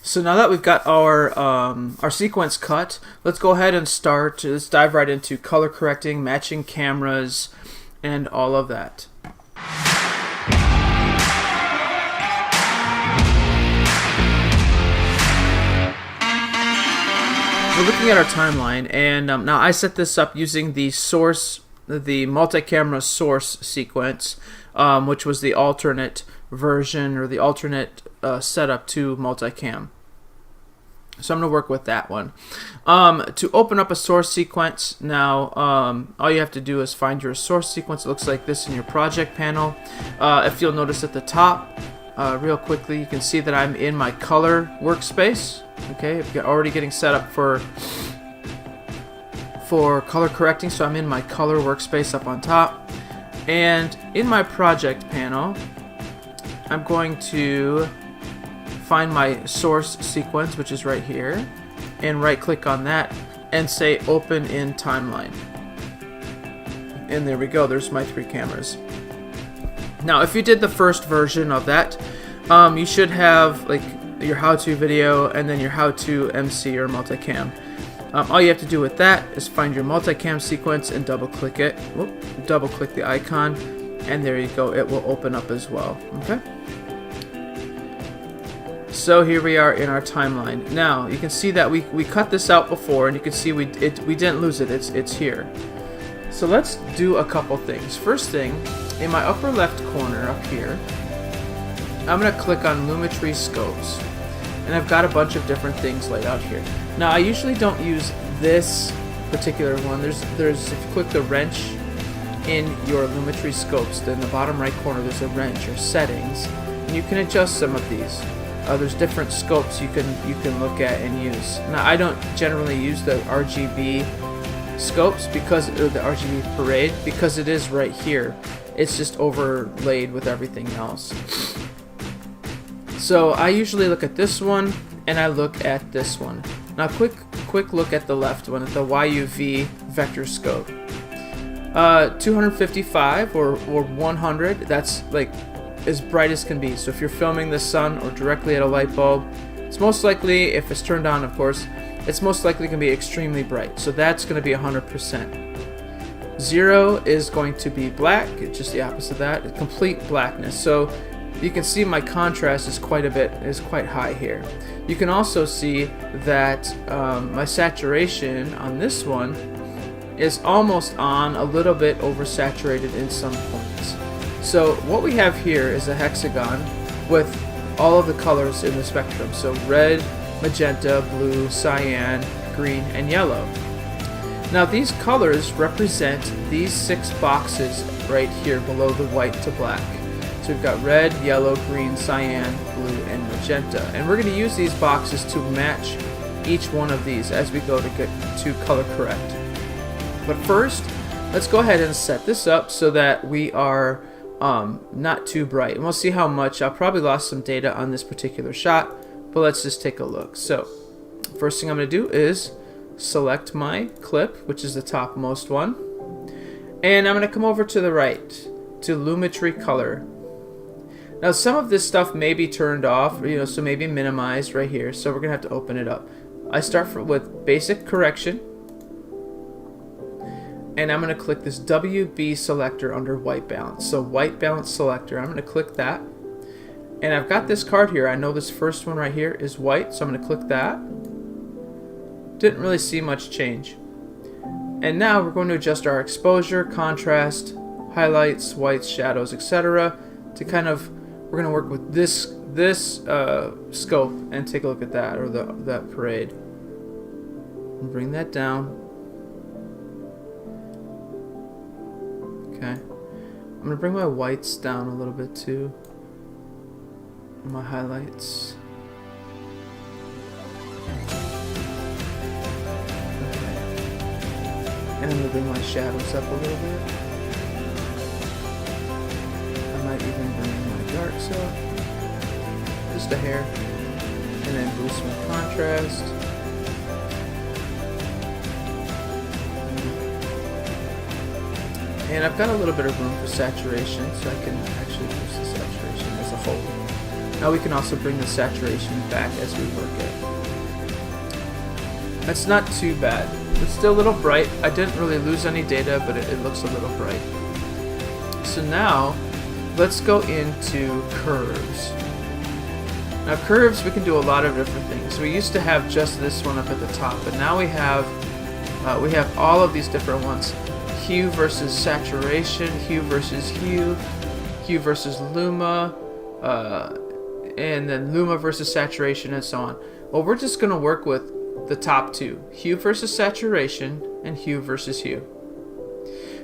So now that we've got our sequence cut, let's go ahead and start. Let's dive right into color correcting, matching cameras, and all of that. We're looking at our timeline, and now I set this up using the multi-camera source sequence, which was the alternate version or the alternate setup to multicam. So I'm going to work with that one. To open up a source sequence, now all you have to do is find your source sequence. It looks like this in your project panel. If you'll notice at the top, real quickly, you can see that I'm in my color workspace. Okay, I'm already getting set up for color correcting, so I'm in my color workspace up on top. And in my project panel, I'm going to find my source sequence, which is right here, and right click on that and say open in timeline. And there we go, there's my 3 cameras. Now if you did the first version of that, you should have like your how-to video and then your how-to MC or multicam. All you have to do with that is find your multicam sequence and double click it. Double click the icon, and there you go, it will open up as well. Okay, so here we are in our timeline. Now you can see that we cut this out before, and you can see we didn't lose it. It's here. So let's do a couple things. First thing, in my upper left corner up here, I'm going to click on Lumetri Scopes, and I've got a bunch of different things laid out here. Now I usually don't use this particular one. There's if you click the wrench in your Lumetri Scopes, then in the bottom right corner there's a wrench or settings, and you can adjust some of these. There's different scopes you can look at and use. Now I don't generally use the RGB scopes or the RGB parade, because it is right here. It's just overlaid with everything else. So I usually look at this one, and I look at this one. Now quick look at the left one, at the YUV vector scope. 255 or 100, that's like as bright as can be. So if you're filming the sun or directly at a light bulb, it's most likely, if it's turned on of course, it's most likely going to be extremely bright. So that's going to be 100%. 0 is going to be black, it's just the opposite of that, complete blackness. So you can see my contrast is quite high here. You can also see that my saturation on this one is almost on, a little bit oversaturated in some points. So what we have here is a hexagon with all of the colors in the spectrum. So red, magenta, blue, cyan, green, and yellow. Now these colors represent these 6 boxes right here below the white to black. So we've got red, yellow, green, cyan, blue, and magenta. And we're going to use these boxes to match each one of these as we go to get to color correct. But first, let's go ahead and set this up so that we are not too bright. And we'll see how much. I'll probably lost some data on this particular shot, but let's just take a look. So first thing I'm going to do is select my clip, which is the topmost one, and I'm going to come over to the right to Lumetri Color. Now some of this stuff may be turned off, so maybe minimized right here, so we're gonna have to open it up. I start with basic correction, and I'm gonna click this WB selector under white balance. So white balance selector, I'm gonna click that, and I've got this card here. I know this first one right here is white, so I'm gonna click that. Didn't really see much change. And now we're going to adjust our exposure, contrast, highlights, whites, shadows, etc. to kind of, we're going to work with this scope and take a look at that, or that parade. And bring that down. Okay. I'm going to bring my whites down a little bit too. And my highlights. And I'm going to bring my shadows up a little bit. I might even bring my darks up. Just a hair. And then boost my contrast. And I've got a little bit of room for saturation, so I can actually boost the saturation as a whole. Now we can also bring the saturation back as we work it. That's not too bad. It's still a little bright. I didn't really lose any data, but it looks a little bright. So now, let's go into curves. Now curves, we can do a lot of different things. We used to have just this one up at the top, but now we have all of these different ones. Hue versus saturation, hue versus hue, hue versus luma, and then luma versus saturation, and so on. Well, we're just going to work with the top two, hue versus saturation and hue versus hue.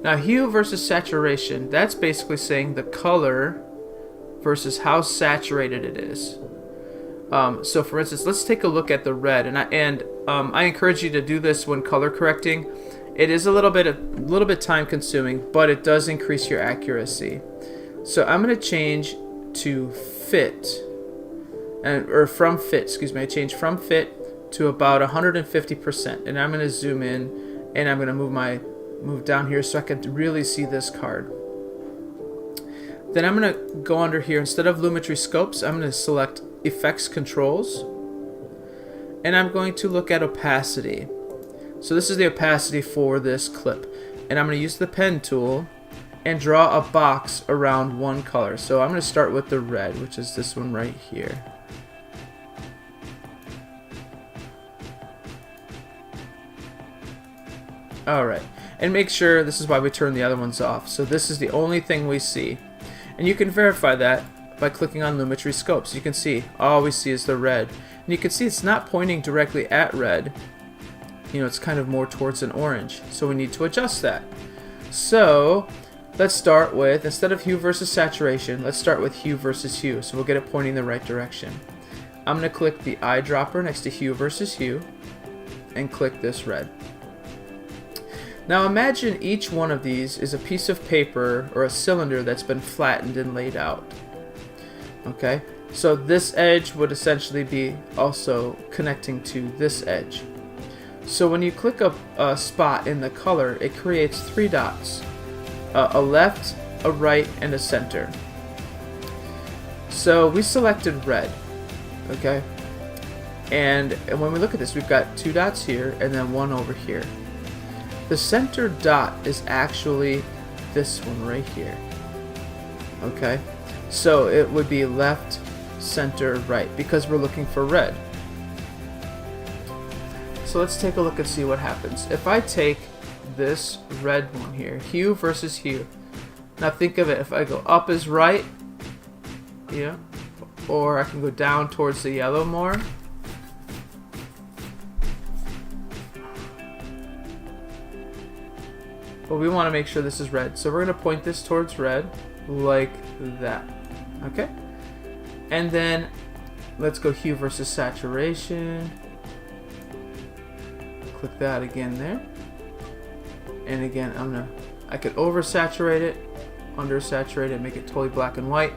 Now hue versus saturation, that's basically saying the color versus how saturated it is. So for instance, let's take a look at the red, and I encourage you to do this when color correcting. It is a little bit time consuming, but it does increase your accuracy. So I'm going to change to fit, or from fit, excuse me. I change from fit to about 150%, and I'm going to zoom in, and I'm going to move down here so I can really see this card. Then I'm going to go under here. Instead of Lumetri Scopes, I'm going to select Effects Controls, and I'm going to look at Opacity. So this is the opacity for this clip, and I'm going to use the pen tool and draw a box around one color. So I'm going to start with the red, which is this one right here. Alright, and make sure, this is why we turn the other ones off. So this is the only thing we see. And you can verify that by clicking on Lumetri Scopes. You can see, all we see is the red. And you can see it's not pointing directly at red. You know, it's kind of more towards an orange. So we need to adjust that. So let's start with, instead of hue versus saturation, let's start with hue versus hue. So we'll get it pointing the right direction. I'm going to click the eyedropper next to hue versus hue and click this red. Now imagine each one of these is a piece of paper or a cylinder that's been flattened and laid out. Okay, so this edge would essentially be also connecting to this edge. So when you click a spot in the color, it creates 3 dots, a left, a right, and a center. So we selected red, okay? And when we look at this, we've got 2 dots here and then 1 over here. The center dot is actually this one right here, okay? So it would be left, center, right, because we're looking for red. So let's take a look and see what happens. If I take this red one here, hue versus hue. Now think of it, if I go up is right, yeah, or I can go down towards the yellow more. But we want to make sure this is red. So we're going to point this towards red like that. Okay? And then let's go hue versus saturation. Click that again there. And again, I could oversaturate it, undersaturate it, make it totally black and white.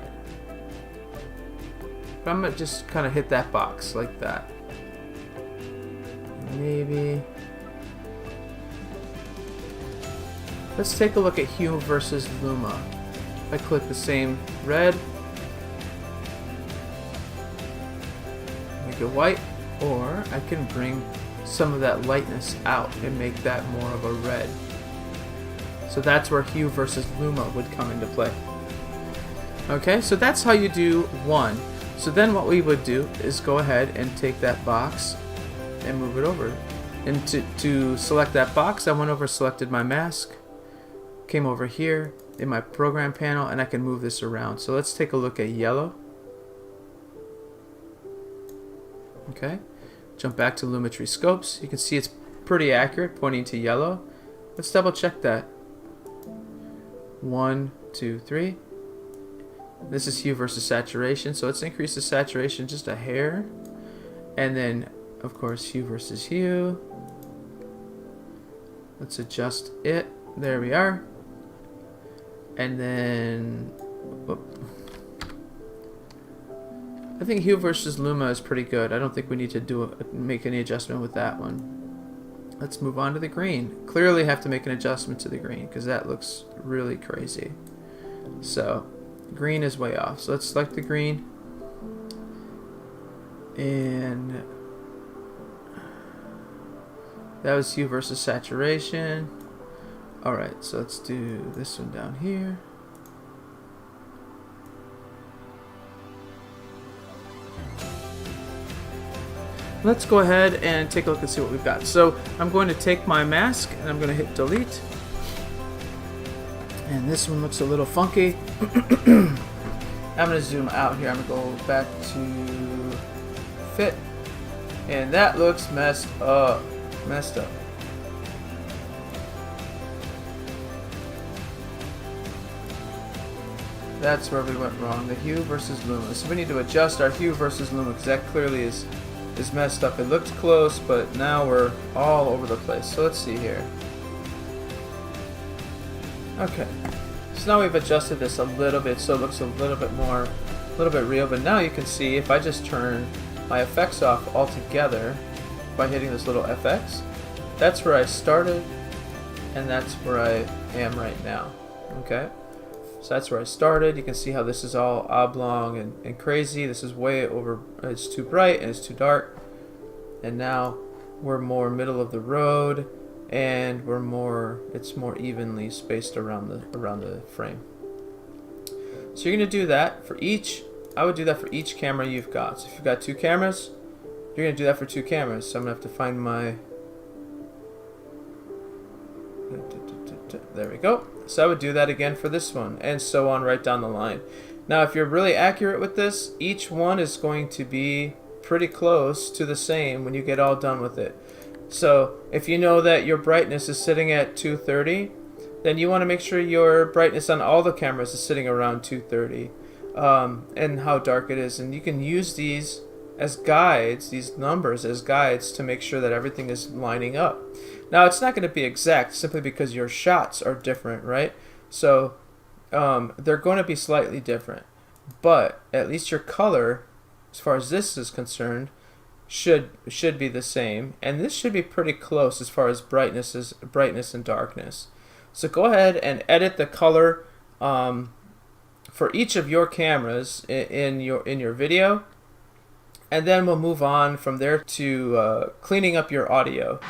But I'm gonna just kind of hit that box like that. Maybe. Let's take a look at hue versus luma. I click the same red, make it white, or I can bring some of that lightness out and make that more of a red. So that's where hue versus luma would come into play. Okay, so that's how you do one. So then what we would do is go ahead and take that box and move it over. And to select that box, I went over, selected my mask, came over here in my program panel, and I can move this around. So let's take a look at yellow. Okay, jump back to Lumetri Scopes. You can see it's pretty accurate, pointing to yellow. Let's double check that. 1, 2, 3. This is hue versus saturation, so let's increase the saturation just a hair. And then, of course, hue versus hue. Let's adjust it. There we are. And then, I think hue versus luma is pretty good. I don't think we need to make any adjustment with that one. Let's move on to the green. Clearly have to make an adjustment to the green because that looks really crazy. So green is way off. So let's select the green And that was hue versus saturation. Alright, so let's do this one down here. Let's go ahead and take a look and see what we've got. So I'm going to take my mask and I'm going to hit delete. And this one looks a little funky. I'm going to zoom out here. I'm going to go back to fit. And that looks messed up. That's where we went wrong. The hue versus luma. So we need to adjust our hue versus luma because that clearly is messed up. It looked close, but now we're all over the place. So let's see here. Okay. So now we've adjusted this a little bit so it looks a little bit real. But now you can see if I just turn my effects off altogether by hitting this little FX, that's where I started and that's where I am right now. Okay. So that's where I started. You can see how this is all oblong and crazy. This is way over, it's too bright and it's too dark. And now we're more middle of the road and it's more evenly spaced around the frame. So you're gonna do that for each, I would do that for each camera you've got. So if you've got 2 cameras, you're gonna do that for 2 cameras. So I'm gonna have to find my, there we go. So I would do that again for this one, and so on right down the line. Now, if you're really accurate with this, each one is going to be pretty close to the same when you get all done with it. So if you know that your brightness is sitting at 230, then you want to make sure your brightness on all the cameras is sitting around 230, and how dark it is. And you can use these as guides, these numbers as guides to make sure that everything is lining up. Now, it's not going to be exact simply because your shots are different, right? So they're going to be slightly different, but at least your color, as far as this is concerned, should be the same, and this should be pretty close as far as brightness and darkness. So go ahead and edit the color for each of your cameras in your video, and then we'll move on from there to cleaning up your audio.